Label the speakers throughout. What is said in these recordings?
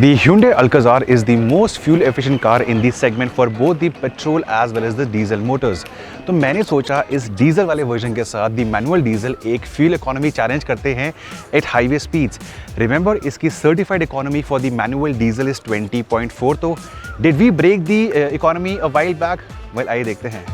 Speaker 1: The Hyundai Alcazar is the most fuel efficient car in the segment for both the petrol as well as the diesel motors. तो मैंने सोचा इस diesel वाले version के साथ the manual diesel एक fuel economy challenge करते हैं एट हाईवे स्पीड्स. रिमेंबर इसकी certified economy for the manual diesel is 20.4. तो did we break the economy a while back? Well आइए देखते हैं.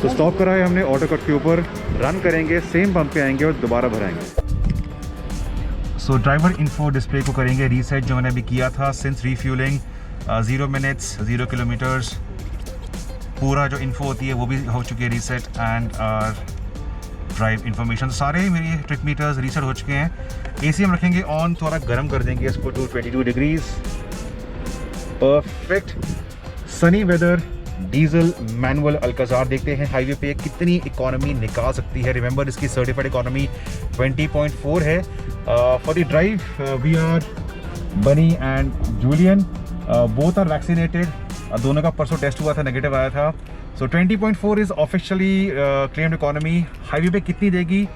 Speaker 1: तो स्टॉप करा है हमने ऑटो कट के ऊपर, रन करेंगे, सेम पंप पे आएंगे और दोबारा भराएंगे. सो ड्राइवर इन्फो डिस्प्ले को करेंगे रीसेट जो मैंने अभी किया था सिंस रीफ्यूलिंग. 0 मिनट्स 0 किलोमीटर्स पूरा जो इन्फो होती है वो भी हो चुकी है रीसेट एंड ड्राइव इन्फॉर्मेशन. तो सारे मेरे ट्रिप मीटर्स रीसेट हो चुके हैं. एसी हम रखेंगे ऑन, थोड़ा गर्म कर देंगे इसको to 22 degrees. Perfect sunny weather diesel manual Alcazar. देखते हैं हाईवे पे कितनी इकोनॉमी निकाल सकती है. रिमेंबर इसकी सर्टिफाइड इकोनॉमी 20.4 है. For the drive we are Bunny and Julian, both are vaccinated. दोनों का परसों टेस्ट हुआ था, नेगेटिव आया था. So 20.4 is officially claimed economy. Highway पे कितनी देगी?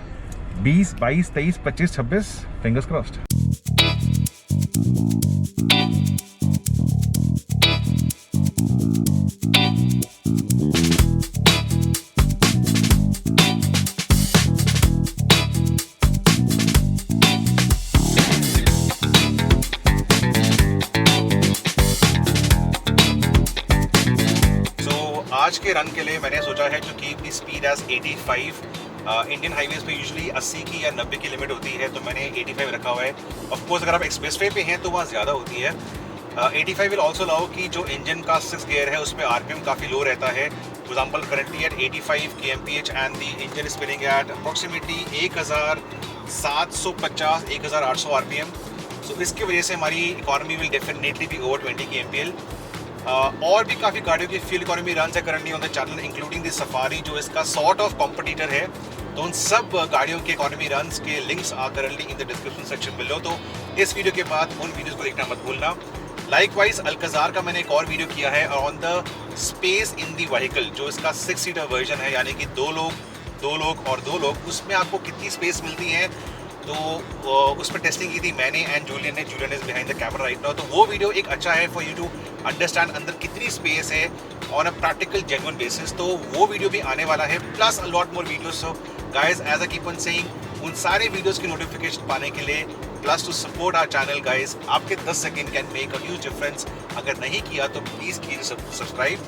Speaker 1: 20, 22, 23, 25, 26. Fingers crossed. आज के रन के लिए मैंने सोचा है to keep the speed as 85. Indian highways पे यूजुअली 80 की या 90 की लिमिट होती है, तो मैंने 85 रखा हुआ है. ऑफ कोर्स अगर आप एक्सप्रेसवे पे हैं तो वहाँ ज़्यादा होती है. 85 विल ऑल्सो अलाउ कि जो इंजन का 6 गियर है उसमें आरपीएम काफ़ी लो रहता है. For example currently at 85 kmph and the engine spinning at approximately 1750 1800 RPM. So इसकी वजह से हमारी economy will definitely be over 20 kmpl. और भी काफ़ी गाड़ियों की फ्यूल इकोनॉमी रन है currently on the channel, including the Safari जो इसका सॉर्ट ऑफ कॉम्पिटिटर है. तो उन सब गाड़ियों के इकोनॉमी रन्स के links are currently in the description section below. तो इस वीडियो के बाद उन वीडियोस को देखना मत भूलना. लाइकवाइज अल्काजार का मैंने एक और वीडियो किया है on the space in the vehicle, जो इसका 6 सीटर वर्जन है, यानी कि 2 लोग और 2 लोग, उसमें आपको कितनी स्पेस मिलती है. तो उस पर टेस्टिंग की थी मैंने and Julian is behind the camera right now. तो वो वीडियो एक अच्छा है फॉर यू टू अंडरस्टैंड अंदर कितनी स्पेस है on a practical genuine basis. तो वो वीडियो भी आने वाला है, plus a lot more videos. So guys as I keep on saying, उन सारे वीडियोस की नोटिफिकेशन पाने के लिए plus to support our channel guys, आपके 10 second can make a huge difference. अगर नहीं किया तो प्लीज़ कीजिए सब्सक्राइब.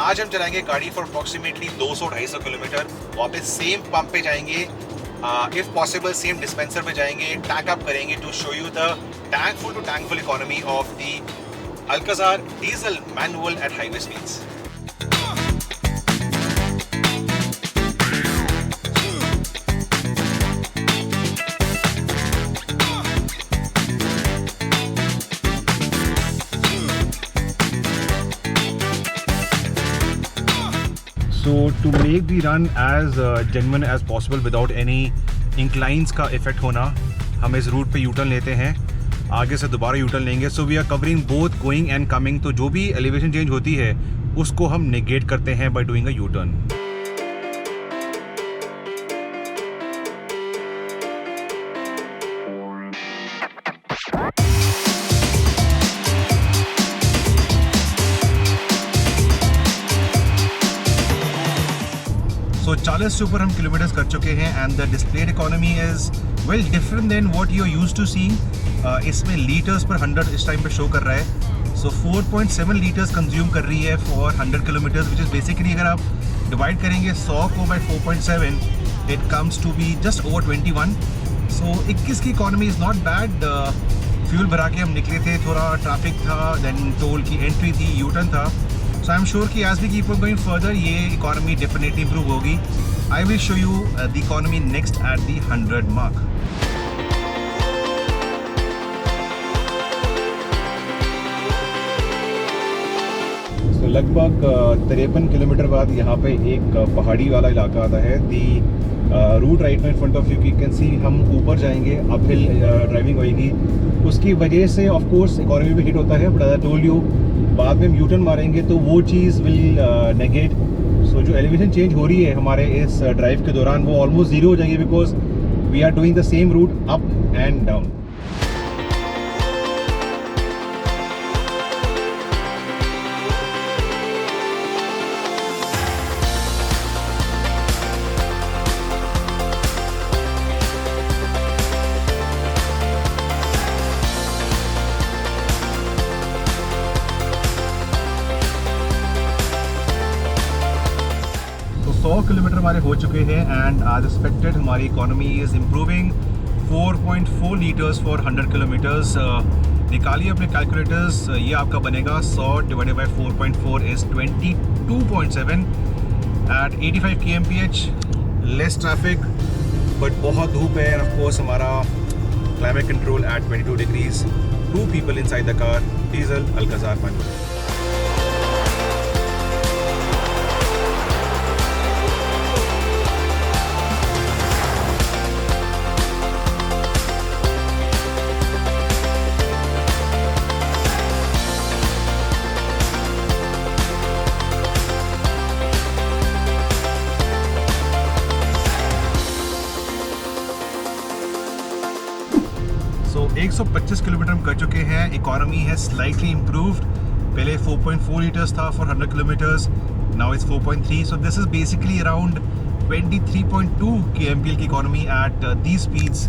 Speaker 1: आज हम चलाएंगे गाड़ी फॉर अप्रॉक्सीमेटली 200-250 किलोमीटर. वापस सेम पंप पे जाएंगे, if possible same dispenser पे जाएंगे, टैंक अप करेंगे to show you the tankful to tankful economy of the Alcazar diesel manual at highway speeds. So to make the run as genuine as possible without any inclines का effect होना, हम इस root पे U turn लेते हैं, आगे से दोबारा यूटर्न लेंगे. So we are covering both going and coming. तो जो भी एलिवेशन चेंज होती है उसको हम नेगेट करते हैं by doing a U turn. So 40 से ऊपर हम किलोमीटर्स कर चुके हैं and the displayed economy is well different than what you are used to see. इसमें लीटर्स पर 100 इस टाइम पे शो कर रहा है. सो 4.7 लीटर्स कंज्यूम कर रही है for 100 kilometres, which is basically अगर आप डिवाइड करेंगे 100 को by 4.7 it comes to be just over 21. So 21 की economy is not bad. Fuel भरा के हम निकले थे, थोड़ा ट्रैफिक था, देन टोल की एंट्री थी, यूटर्न था. So I'm sure कि as we keep on going further ये economy definitely improve होगी. I will show you the economy next at the 100 mark. So लगभग 53 किलोमीटर बाद यहाँ पे एक पहाड़ी वाला इलाका आता है. The रूट राइट में in front of you can see हम ऊपर जाएंगे, अपहिल ड्राइविंग होएगी. उसकी वजह से ऑफ कोर्स इकोनॉमी भी हिट होता है, बट आई टोल्ड यू बाद में हम यूटर्न मारेंगे तो वो चीज़ विल नेगेट। सो जो एलिवेशन चेंज हो रही है हमारे इस ड्राइव के दौरान वो ऑलमोस्ट ज़ीरो हो जाएगी, because we are doing the same route up and down. तो 100 किलोमीटर हमारे हो चुके हैं एंड एज एक्सपेक्टेड हमारी economy is improving 4.4 litres for 100 kilometres. निकालिए अपने कैलकुलेटर्स, ये आपका बनेगा 100 divided by 4.4 is 22.7 at 85 kmph। Less traffic but बहुत धूप है, एंड ऑफ कोर्स हमारा climate control at 22 degrees. 2 people inside the car, diesel Alcazar manual. तो 125 किलोमीटर हम कर चुके हैं। इकोनॉमी है स्लाइटली इम्प्रूव्ड, पहले 4.4 लीटर्स था for 100 kilometres, now it's 4.3। So this is basically around 23.2 kmpl की इकोनॉमी at these speeds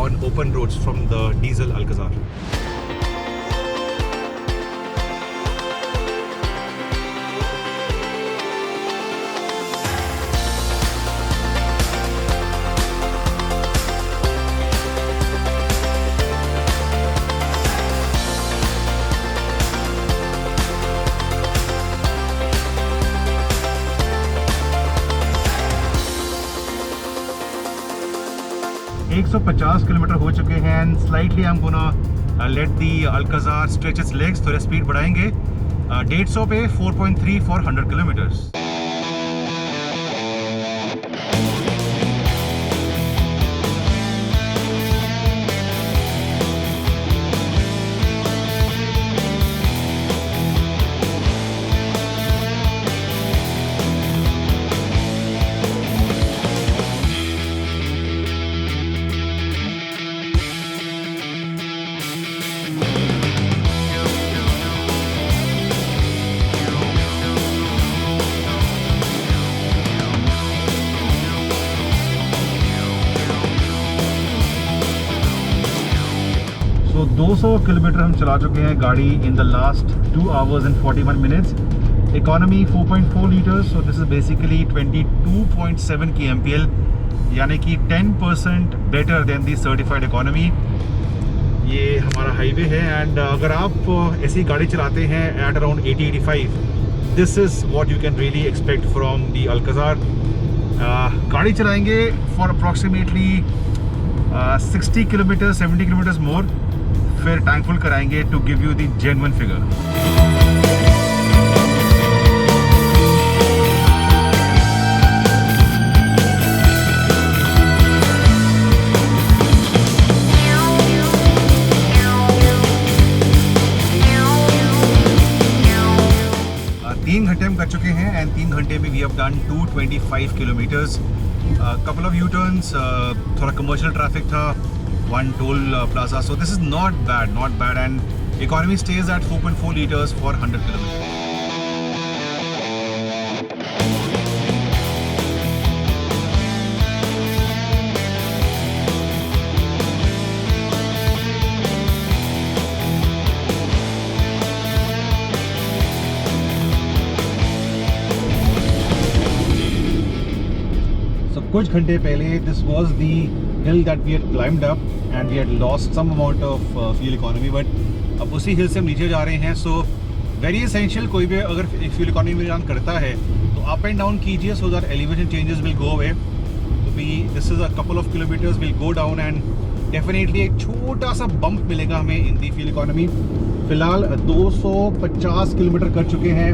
Speaker 1: on open roads from the diesel Alcazar. 150 kilometre हो चुके हैं and slightly I am gonna let the Alcazar stretch its legs, थोड़ा speed बढ़ाएंगे 150 पे 4.3 for 100 kilometres. 200 kilometre हम चला चुके हैं गाड़ी in the last 2 hours and 41 minutes। Economy 4.4 litres, so this is basically 22.7 kmpl, यानी कि 10% बेटर देन दी सर्टिफाइड इकोनॉमी। ये हमारा हाईवे है एंड अगर आप ऐसी गाड़ी चलाते हैं at around 80-85, this is what you can really expect from the Alcazar. गाड़ी चलाएंगे for approximately 60 kilometre 70 kilometres more, फिर टैंक फुल कराएंगे to give you the genuine figure. तीन घंटे हम कर चुके हैं एंड 3 घंटे में we have done 225 kilometres. Couple of U turns, थोड़ा कमर्शियल ट्रैफिक था, 1 toll plaza, so this is not bad and economy stays at 4.4 liters for 100 kilometers। So कुछ घंटे पहले this was the hill that we had climbed up and we had lost some amount of fuel economy, but अब उसी हिल से हम नीचे जा रहे हैं। सो वेरी एसेंशियल, कोई भी अगर फ्यूल इकोनॉमी में रन करता है तो अप एंड डाउन कीजिए so that elevation changes will go away. तो भी this is a couple of kilometres will go down and definitely एक छोटा सा बम्प मिलेगा हमें इन दी फ्यूल इकोनॉमी। फिलहाल 250 किलोमीटर कर चुके हैं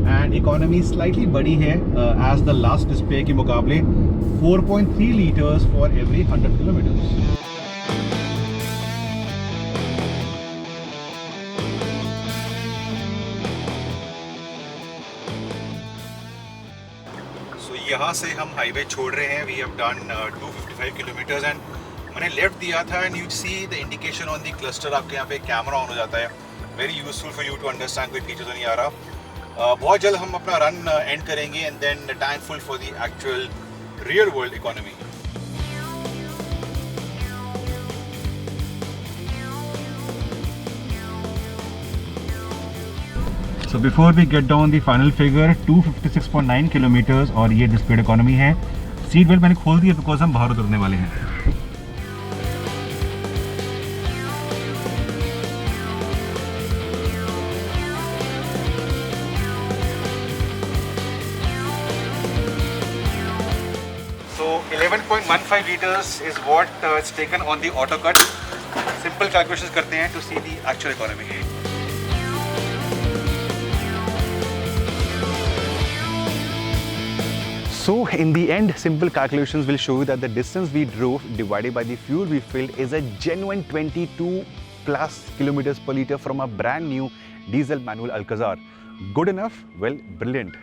Speaker 1: एंड इकोनॉमी स्लाइटली बड़ी है एज द लास्ट डिस्प्ले के मुकाबले, 4.3 लीटर्स फॉर एवरी 100 किलोमीटर्स। यहाँ से हम हाईवे छोड़ रहे हैं. We have done 255 kilometres and मैंने लेफ्ट दिया था and you see the indication on the cluster. आपके यहाँ पे कैमरा ऑन हो जाता है. Very useful for you to understand कोई पीछे तो नहीं आ रहा. बहुत जल्द हम अपना रन एंड करेंगे and then thankful for the actual real world economy. So before we get down the final figure, 256.9 kilometres और ये स्पीड इकोनॉमी है. सीट बेल्ट मैंने खोल दी है बिकॉज हम बाहर उतरने वाले हैं. So 11.15 liters is what it's taken on the auto cut. Simple calculations करते हैं to see the actual economy. So in the end, simple calculations will show you that the distance we drove divided by the fuel we filled is a genuine 22 plus kilometers per liter from a brand new diesel manual Alcazar. Good enough? Well, brilliant.